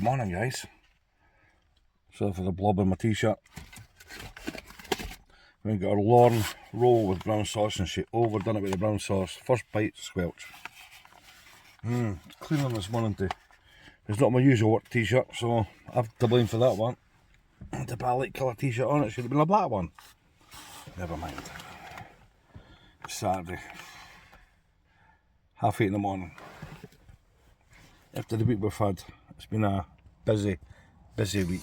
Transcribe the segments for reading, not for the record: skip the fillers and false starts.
Good morning, guys. Sorry for the blob in my t-shirt. We've got our Lorne roll with brown sauce and she overdone it with the brown sauce. First bite, squelch. Cleaning this morning too. It's not my usual work t-shirt, so I've to blame for that one. The light colour t-shirt on it should have been a black one. Never mind. It's Saturday. 8:30 in the morning. After the week we've had, it's been a busy week.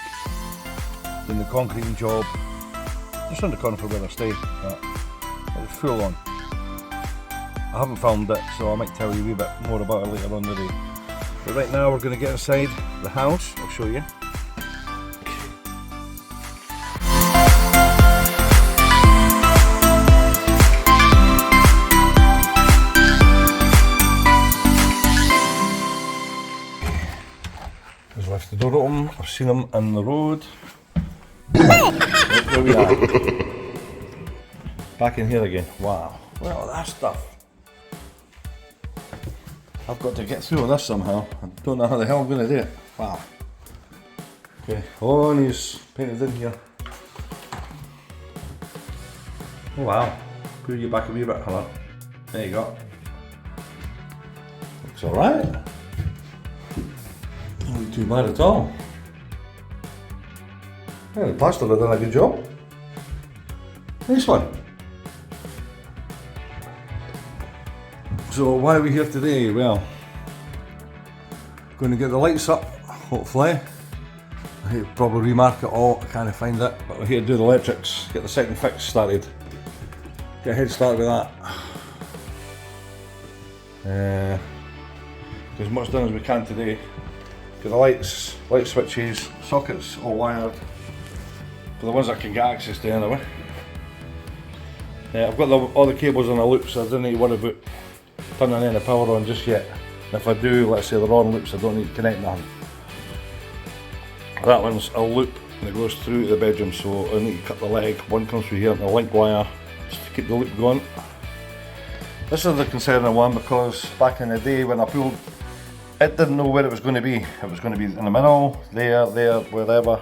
Doing the concreting job, just on the corner from where I stay, but it's full on. I haven't filmed it, so I might tell you a wee bit more about it later on in the day. But right now we're going to get inside the house, I'll show you. Just left the door open, I've seen them in the road. There we are. Back in here again. Wow. Look at all that stuff. I've got to get through all this somehow. I don't know how the hell I'm going to do it. Wow. Okay, all these painted in here. Oh wow. Pull you back a wee bit, colour. There you go. Looks alright. Not too bad at all. Yeah, the plaster have done a good job. Nice one. So why are we here today? Well, going to get the lights up, hopefully. I hate to probably remark it all, I can't find it, but we're here to do the electrics, get the second fix started. Get a head start with that. Get as much done as we can today. Get the lights, light switches, sockets all wired. For the ones I can get access to anyway. I've got all the cables on a loop, so I don't need to worry about turning any power on just yet. And if I do, let's say they're on loops, I don't need to connect nothing. That one's a loop and it goes through to the bedroom, so I need to cut the leg. One comes through here and a link wire just to keep the loop going. This is the concerning one because back in the day when I pulled, it didn't know where it was going to be. It was going to be in the middle, there, wherever.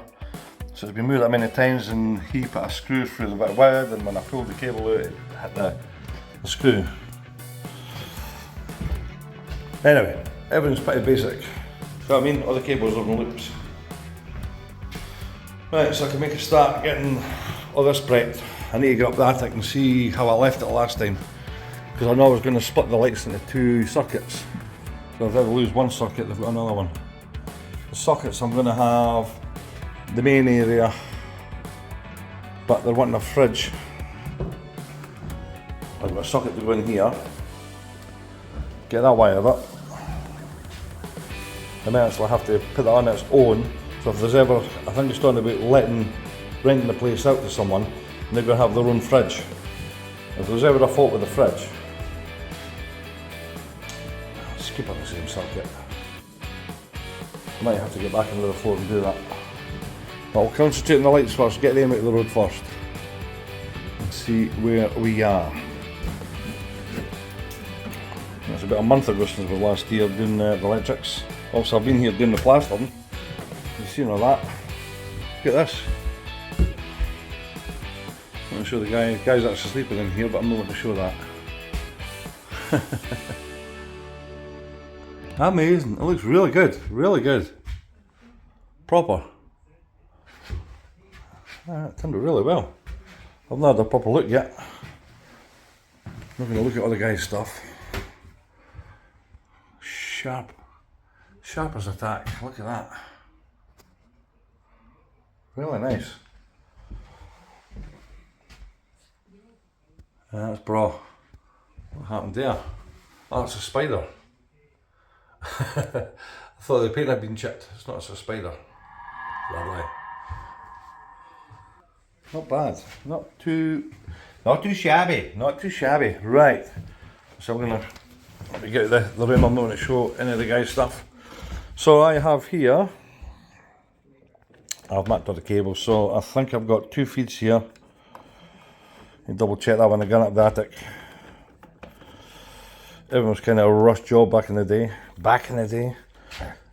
So it's been moved that many times and he put a screw through the bit of wood, and when I pulled the cable out it hit the screw. Anyway, everything's pretty basic. You know what I mean? All the cables are on loops. Right, so I can make a start getting all this prepped. I need to get up the attic and see how I left it last time. Because I know I was going to split the lights into two circuits. So if they ever lose one circuit, they've got another one. The sockets I'm going to have the main area, but they're wanting a fridge. I've got a socket to go in here, get that wired up, and then I'll have to put that on its own. So if there's ever, I think it's talking about renting the place out to someone, and they're going to have their own fridge. If there's ever a fault with the fridge, let's keep on the same circuit. I might have to get back into the floor and do that. I'll concentrate on the lights first, get them out of the road first, and see where we are. It's about a month ago since we last here doing the electrics. Also I've been here doing the plastering. You've seen all that. Look at this. I'm going to show the guy's actually sleeping in here, but I'm not going to show that. Amazing, it looks really good, really good. Proper. It turned out really well. I've not had a proper look yet. I'm not going to look at other guys' stuff. Sharp. Sharp as a tack. Look at that. Really nice. That's bra. What happened there? Oh, it's a spider. I thought the paint had been chipped. It's not, it's a spider. Lovely. Not bad, not too shabby, not too shabby. Right, so I'm gonna get the room. I'm not going to show any of the guys' stuff. So I have here, I've marked all the cables, so I think I've got two feeds here. You double check that when I got up the attic. Everyone was kind of a rush job back in the day.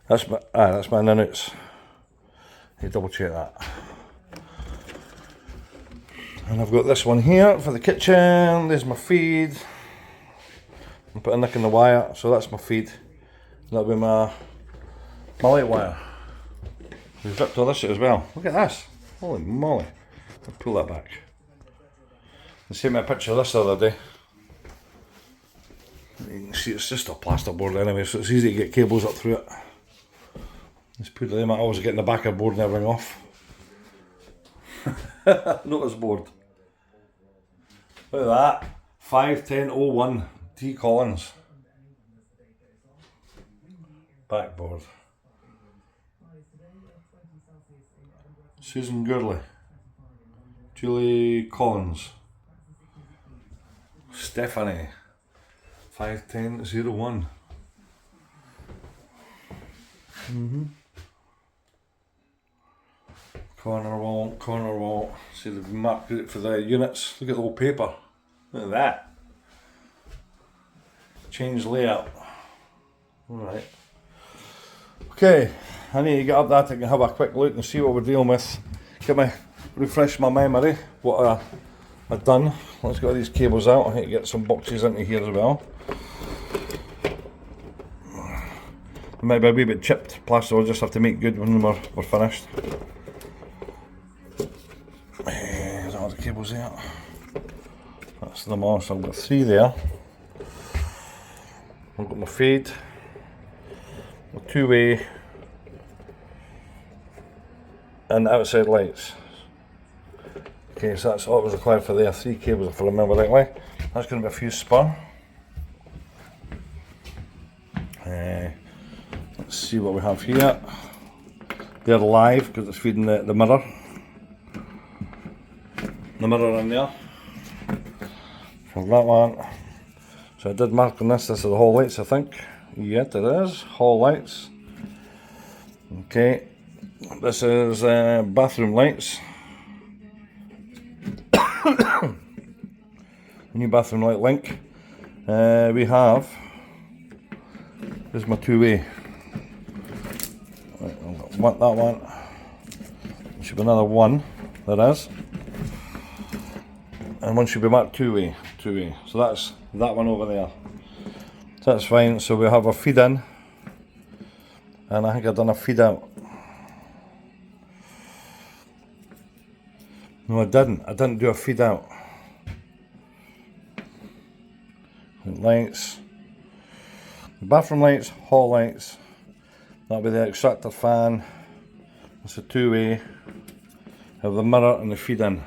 That's my in-outs. Hey, double check that. And I've got this one here for the kitchen. There's my feed. I put a nick in the wire, so that's my feed. That'll be my light wire. We've ripped all this out as well. Look at this. Holy moly. I'll pull that back. I sent me a picture of this the other day. You can see it's just a plasterboard anyway, so it's easy to get cables up through it. Just put them. I always get in the back of the board and everything off. Notice board. Look at that. 51001 T Collins. Backboard. Susan Gurley. Julie Collins. Stephanie. 51001. Corner wall. See, they've marked it for the units. Look at the old paper. Look at that. Change layout. Alright. Okay, I need to get up that. I can have a quick look and see what we're dealing with. Refresh my memory what I've done. Let's get all these cables out. I need to get some boxes into here as well. Maybe a wee bit chipped plaster. We'll just have to make good when we're finished. There's all the cables there. That's them all. So I've got 3 there. I've got my fade, my 2-way, and outside lights. Okay, so that's all that was required for there. 3 cables if I remember rightly. That's going to be a fuse spur. Let's see what we have here. They're live because it's feeding the mirror. The mirror in there. For that one. So I did mark on this. This is the hall lights, I think. Yep, it is. Hall lights. Okay. This is bathroom lights. New bathroom light link. We have. Here's my 2-way. Right, want that one. There should be another one. There is. And one should be marked 2-way. 2-way. So that's that one over there. So that's fine. So we have a feed in. And I think I've done a feed out. No, I didn't. I didn't do a feed out. Lights. The bathroom lights, hall lights. That'll be the extractor fan. It's a 2-way. Have the mirror and the feed in.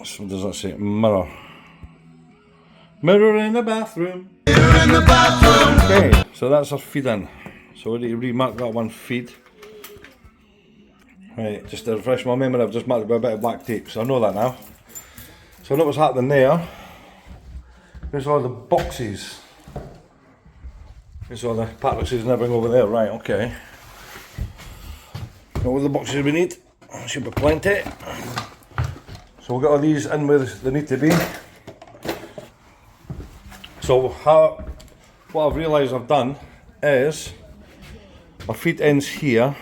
So what does that say? Mirror. Mirror in the bathroom. Mirror in the bathroom. Okay, so that's our feed in. So we need to remark that one feed. Right, just to refresh my memory, I've just marked it with a bit of black tape, so I know that now. So I know what's happening there. Here's all the boxes. Here's all the patrices and everything over there. Right, okay. Know all the boxes we need. Should be plenty. So we'll get all these in where they need to be. So what I've realised I've done is my feed ends here,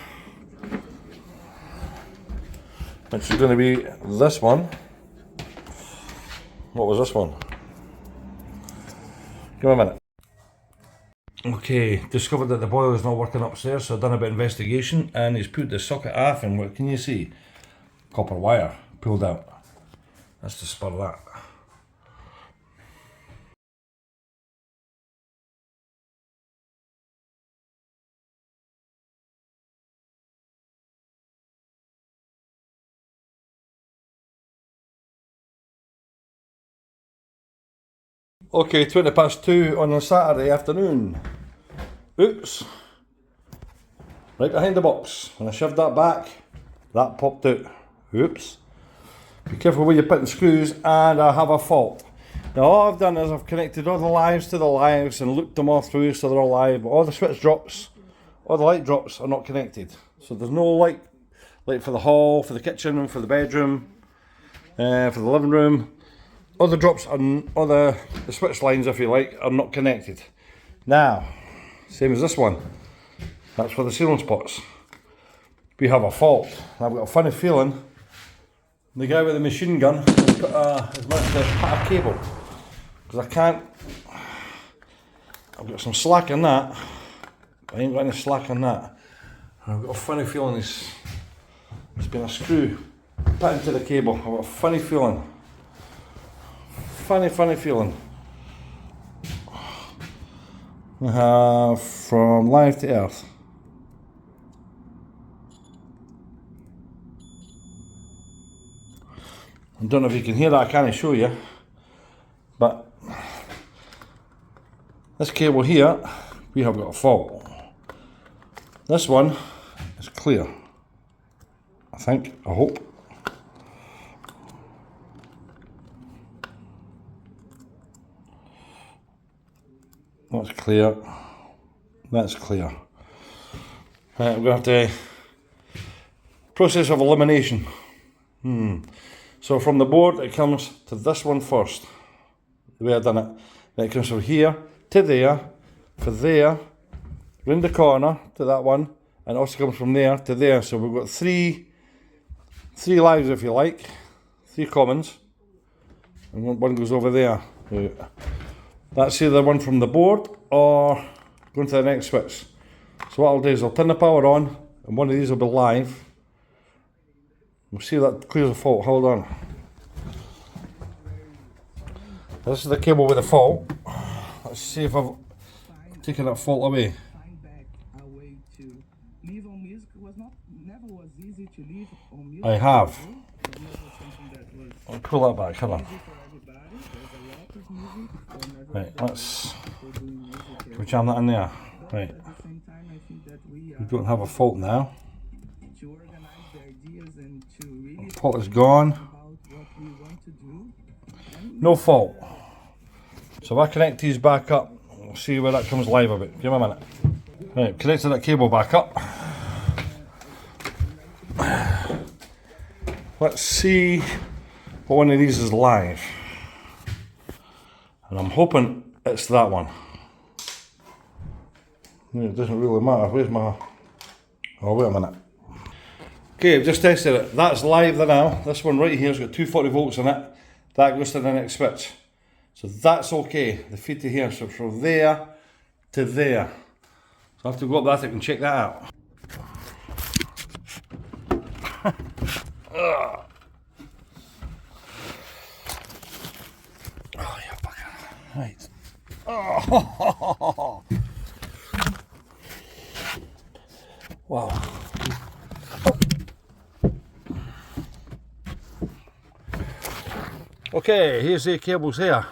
which is going to be this one. What was this one? Give me a minute. Okay, discovered that the boiler is not working upstairs, so I've done a bit of investigation and he's put the socket off, and what can you see? Copper wire pulled out. That's to spur that. Okay, 2:20 on a Saturday afternoon. Oops. Right behind the box. When I shoved that back, that popped out. Oops. Be careful where you're putting screws, and I have a fault. Now all I've done is I've connected all the lives to the lives and looped them all through so they're all live, but all the switch drops, all the light drops are not connected. So there's no light for the hall, for the kitchen, for the bedroom, for the living room. all the drops and all the switch lines, if you like, are not connected. Now, same as this one. That's for the sealing spots. We have a fault. I've got a funny feeling the guy with the machine gun has managed to cut a cable. Because I can't. I've got some slack in that. I ain't got any slack on that. And I've got a funny feeling there's been a screw put into the cable. I've got a funny feeling. Funny feeling. We have from live to earth. I don't know if you can hear that, I can't show you. But this cable here, we have got a fault. This one is clear. I think, I hope. That's clear. That's clear. Right, we're going to have to process of elimination. So from the board it comes to this one first. The way I've done it. Then it comes from here to there, for there, round the corner to that one, and it also comes from there to there. So we've got three lives, if you like, 3 commons, and one goes over there. That's either one from the board or going to the next switch. So what I'll do is I'll turn the power on and one of these will be live. We'll see if that clears the fault. Hold on. This is the cable with the fault. Let's see if I've taken that fault away. I have. I'll pull that back, hold on. Right, let's jam that in there. Right. We don't have a fault now. The fault is gone. No fault. So if I connect these back up, we'll see where that comes live a bit. Give me a minute. Right, connected that cable back up. Let's see what one of these is live. And I'm hoping it's that one. It doesn't really matter. Where's my... Oh, wait a minute. Okay, I've just tested it. That's live there now. This one right here has got 240 volts in it. That goes to the next switch. So that's okay. The feed to here. So from there to there. So I have to go up that and check that out. Oh, yeah, fucker. Right. Oh. Wow. Okay, here's the cables here,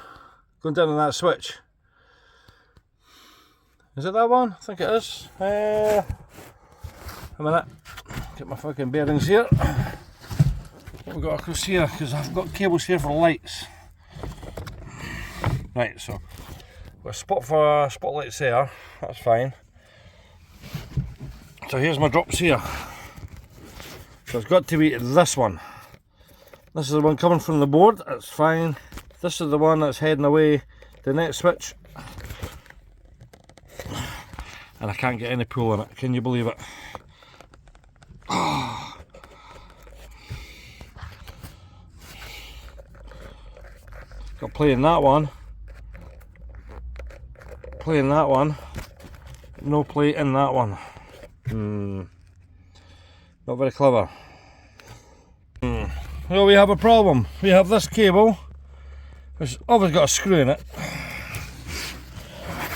going down on that switch. Is it that one? I think it is. A minute, get my fucking bearings here. What we got across here, because I've got cables here for lights. Right, so got a spot for spotlights there, that's fine. So here's my drops here. So it's got to be this one. This is the one coming from the board, that's fine. This is the one that's heading away to the next switch. And I can't get any pull on it, can you believe it? Oh. Got playing that one. Playing that one. No play in that one. Not very clever. Well, we have a problem. We have this cable, which obviously got a screw in it.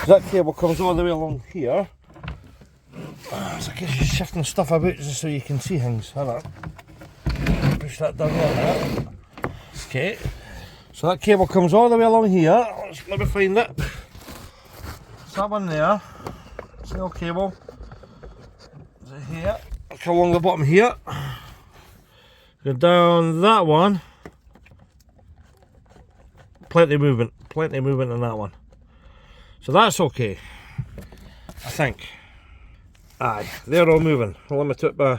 That cable comes all the way along here. So I guess you're shifting stuff about just so you can see things. Hold on. Push that down there. Okay. So that cable comes all the way along here. Let me find it. It's that one there. Snail cable. Is it here? I'll come along the bottom here. Go down that one. Plenty of movement in that one. So that's okay, I think. Aye, they're all moving. Well, let me put my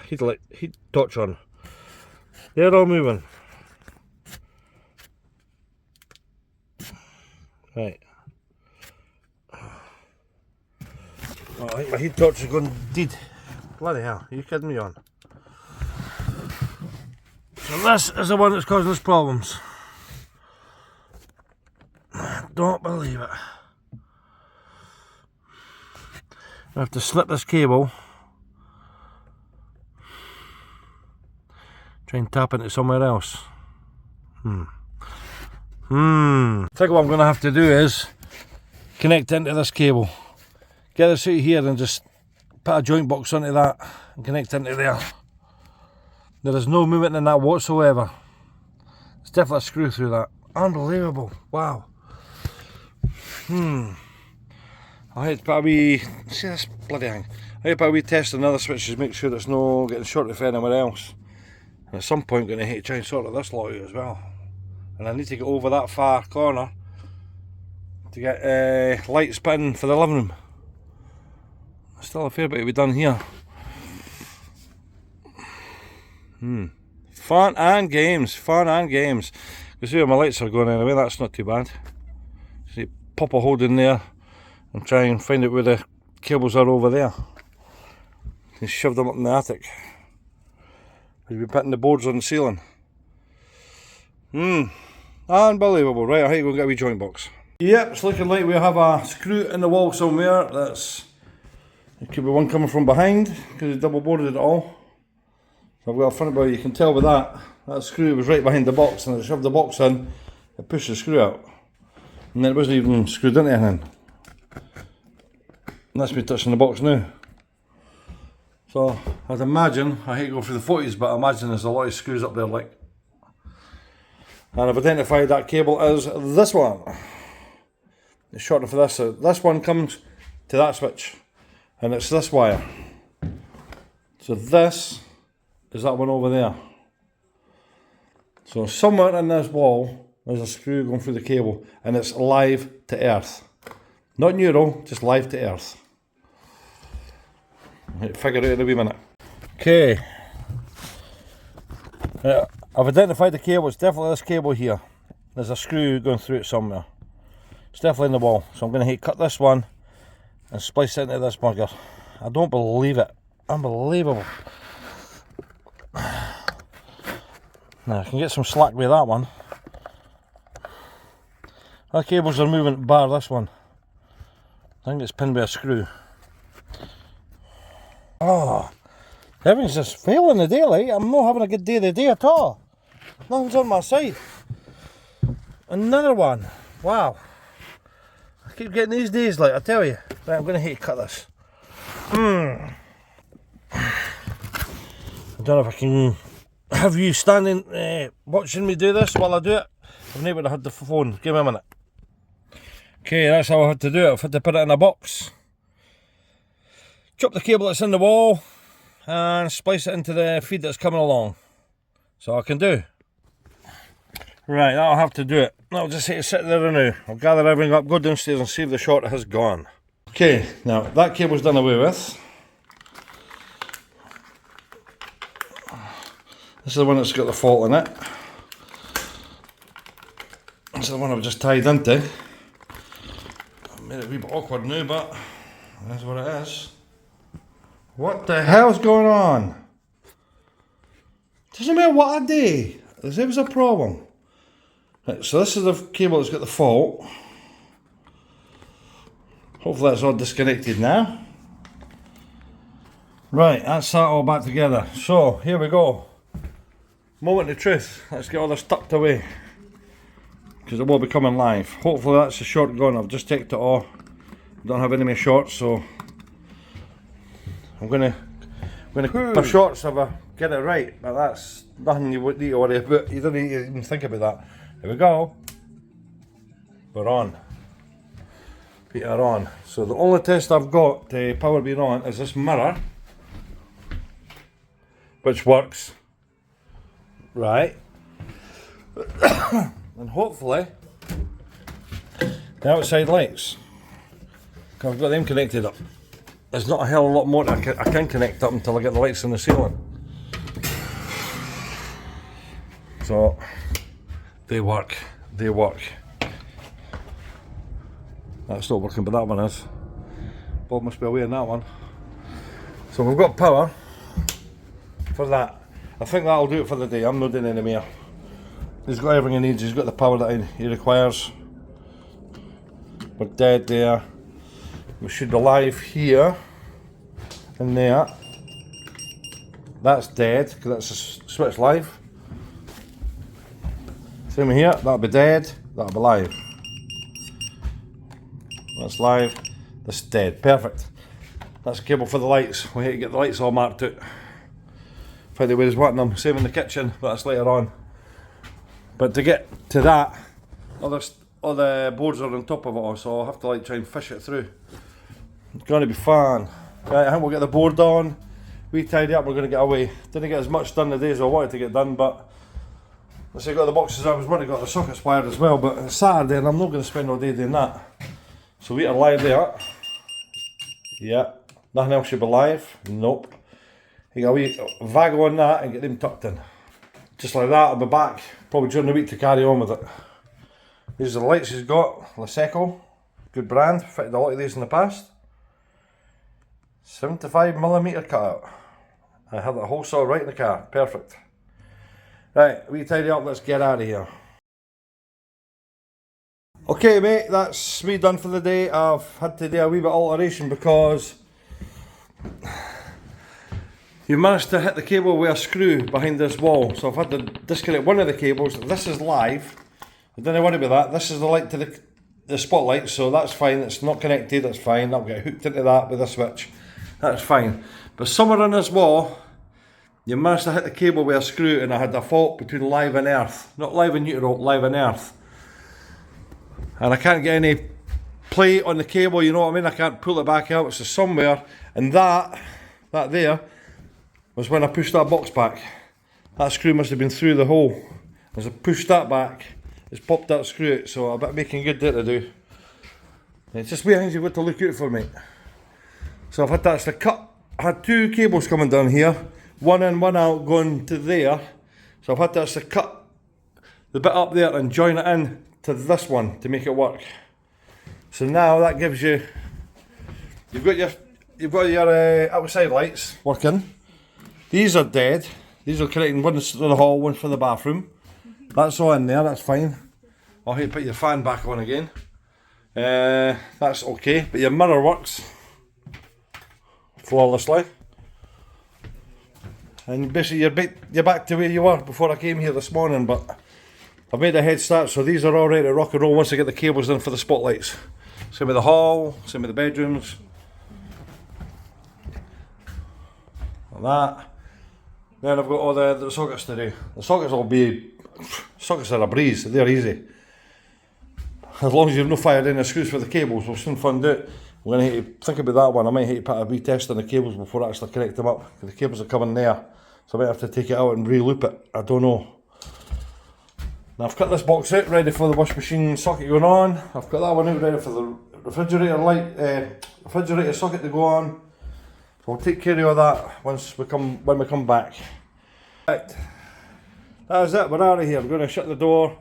heat torch on. They're all moving. Right. Oh, I think my heat torch is going dead. Bloody hell, are you kidding me on? So this is the one that's causing us problems. I don't believe it. I have to slip this cable. Try and tap into somewhere else. I think what I'm going to have to do is connect into this cable. Get this out here and just put a joint box onto that and connect into there. There is no movement in that whatsoever. It's definitely a screw through that. Unbelievable. Wow. I had to put a wee, see this bloody thing. I had to put a wee test on the other switches, make sure it's no getting shorted for anywhere else. And at some point I'm going to have to try and sort of this lot out as well. And I need to get over that far corner to get lights put in for the living room. Still a fair bit to be done here. Fun and games, fun and games. You see where my lights are going anyway, that's not too bad. See, pop a hole in there and try and find out where the cables are over there. And shove them up in the attic. We've been putting the boards on the ceiling. Unbelievable. Right, I have to go and get a wee joint box. Yep, it's looking like we have a screw in the wall somewhere. It could be one coming from behind because it's double boarded it all. So I've got a front bar, you can tell with that screw was right behind the box, and I shoved the box in, it pushed the screw out. And then it wasn't even screwed into anything. And that's me touching the box now. So I'd imagine, I hate to go through the footage, but I imagine there's a lot of screws up there like. And I've identified that cable as this one. It's shorter for this. So this one comes to that switch. And it's this wire. So this is that one over there. So somewhere in this wall there's a screw going through the cable, and it's live to earth. Not neutral, just live to earth. I'll figure it out in a wee minute. Okay. I've identified the cable, it's definitely this cable here. There's a screw going through it somewhere. It's definitely in the wall. So I'm going to cut this one and splice it into this bugger. I don't believe it. Unbelievable. Now I can get some slack with that one. Our cables are moving bar this one. I think it's pinned by a screw. Oh, everything's just failing today, like. I'm not having a good day of the day at all. Nothing's on my side. Another one. Wow. I keep getting these days, like, I tell you. Right, I'm going to hate to cut this. I don't know if I can have you standing watching me do this while I do it. I've never had the phone. Give me a minute. Okay, that's how I had to do it. I've had to put it in a box. Chop the cable that's in the wall and splice it into the feed that's coming along. So I can do. Right, that'll have to do it. I'll just have to sit there now. I'll gather everything up, go downstairs and see if the short has gone. Okay, now that cable's done away with. This is the one that's got the fault in it. This is the one I've just tied into. I've made it a wee bit awkward now, but that's what it is. What the hell's going on? Doesn't matter what I do, there's always a problem. Right, so this is the cable that's got the fault. Hopefully that's all disconnected now. Right, that's that all back together. So, here we go. Moment of truth. Let's get all this tucked away, because it will be coming live. Hopefully that's the short gone. I've just checked it all. Don't have any more shorts, so I'm gonna keep my shorts if I get it right. But that's nothing you would need to worry about. You don't need to even think about that. Here we go. We're on. We are on. So the only test I've got to power being on is this mirror, which works. Right. And hopefully the outside lights. I've got them connected up. There's not a hell of a lot more I can connect up until I get the lights in the ceiling. So they work. They work. That's not working, but that one is. Bob must be away on that one. So we've got power for that. I think that'll do it for the day. I'm not doing any more. He's got everything he needs. He's got the power that he requires. We're dead there. We should be live here and there. That's dead because that's a switch live. Same here. That'll be dead. That'll be live. That's live. That's dead. Perfect. That's a cable for the lights. We need to get the lights all marked out. Find out where he's wanting them. Same in the kitchen, but that's later on. But to get to that, all the boards are on top of it all, so I'll have to like try and fish it through. It's going to be fun. Right, I think we'll get the board on. We tidy up, we're going to get away. Didn't get as much done today as I wanted to get done, but once I got the boxes, I was wanting to get the sockets wired as well, but it's Saturday and I'm not going to spend all day doing that. So we are live there. Yeah, nothing else should be live. Nope. You got a wee vago on that and get them tucked in. Just like that, I'll be back probably during the week to carry on with it. These are the lights he's got, Liseco, good brand, fitted a lot of these in the past. 75mm cutout. I had the whole saw right in the car, perfect. Right, we tidy up, let's get out of here. Okay mate, that's me done for the day. I've had to do a wee bit of alteration because you managed to hit the cable with a screw behind this wall, so I've had to disconnect one of the cables. This is live, I don't worry about that. This is the light to the spotlight, so that's fine. It's not connected, that's fine. I'll get hooked into that with a switch, that's fine. But somewhere on this wall, you managed to hit the cable with a screw, and I had a fault between live and earth. Not live and neutral, live and earth. And I can't get any play on the cable, you know what I mean? I can't pull it back out, it's just somewhere. And that there, was when I pushed that box back. That screw must have been through the hole. As I pushed that back, it's popped that screw out, so a bit making good there to do. It's just wee things you've got to look out for, mate. So I've had to actually cut, I had two cables coming down here, one in, one out, going to there. So I've had to actually cut the bit up there and join it in to this one to make it work. So now that gives you, you've got your outside lights working. These are dead. These are connecting, one to the hall, one for the bathroom. That's all in there, that's fine. I'll have to put your fan back on again. That's okay, but your mirror works flawlessly. And basically you're back to where you were before I came here this morning, but I've made a head start, so these are all ready to rock and roll once I get the cables in for the spotlights. Same with the hall, same with the bedrooms. Like that. Then I've got all the sockets to do. The sockets will be, sockets are a breeze, they're easy. As long as you've no fired in the screws for the cables, we'll soon find out. We're going to have to think about that one. I might have to put a retest on the cables before I actually connect them up. The cables are coming there, so I might have to take it out and re-loop it. I don't know. Now I've cut this box out, ready for the wash machine socket going on. I've got that one out ready for the refrigerator light, refrigerator socket to go on. So we'll take care of all that when we come back. Right, that is it, we're out of here. I'm going to shut the door,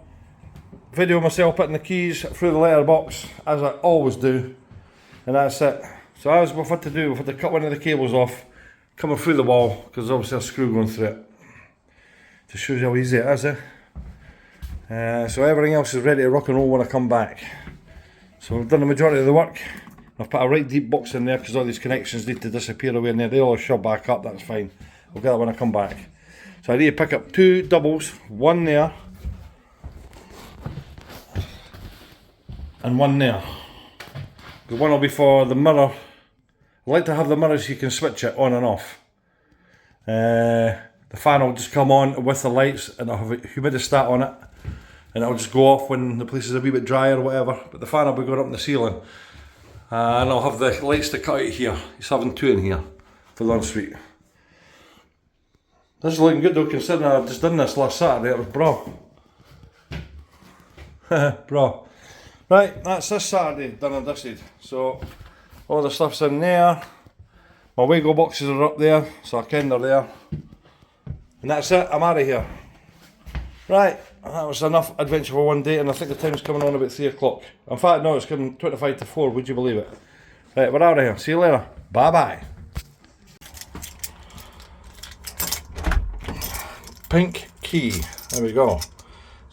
video myself putting the keys through the letterbox, as I always do, and that's it. So as we've had to do, we've had to cut one of the cables off, coming through the wall, because there's obviously a screw going through it. Just shows you how easy it is, so everything else is ready to rock and roll when I come back. So we've done the majority of the work. I've put a right deep box in there because all these connections need to disappear away in there. They all shove back up, that's fine. I'll get that when I come back. So I need to pick up two doubles, one there and one there. The one will be for the mirror. I like to have the mirror so you can switch it on and off. The fan will just come on with the lights and I'll have a humidistat on it. And it'll just go off when the place is a wee bit dry or whatever. But the fan will be going up in the ceiling. And I'll have the lights to cut out here. He's having two in here for the ensuite. This is looking good though, considering I've just done this last Saturday. It was bra. Bra. Right, that's this Saturday done and dusted. So all the stuff's in there. My Wago boxes are up there, so I ken they're there. And that's it, I'm out of here. Right, that was enough adventure for one day, and I think the time's coming on about 3 o'clock. In fact, no, it's coming 25 to 4, would you believe it? Right, we're out of here. See you later. Bye bye. Pink key. There we go.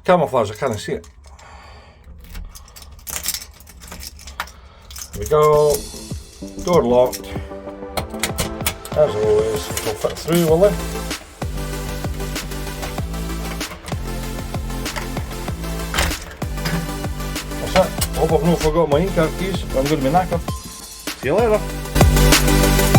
Camouflage, I can't see it. There we go. Door locked. As always, it'll fit through, will it? That's it. Hope I've not forgot my ink card keys, but I'm going to be knackered. See you later.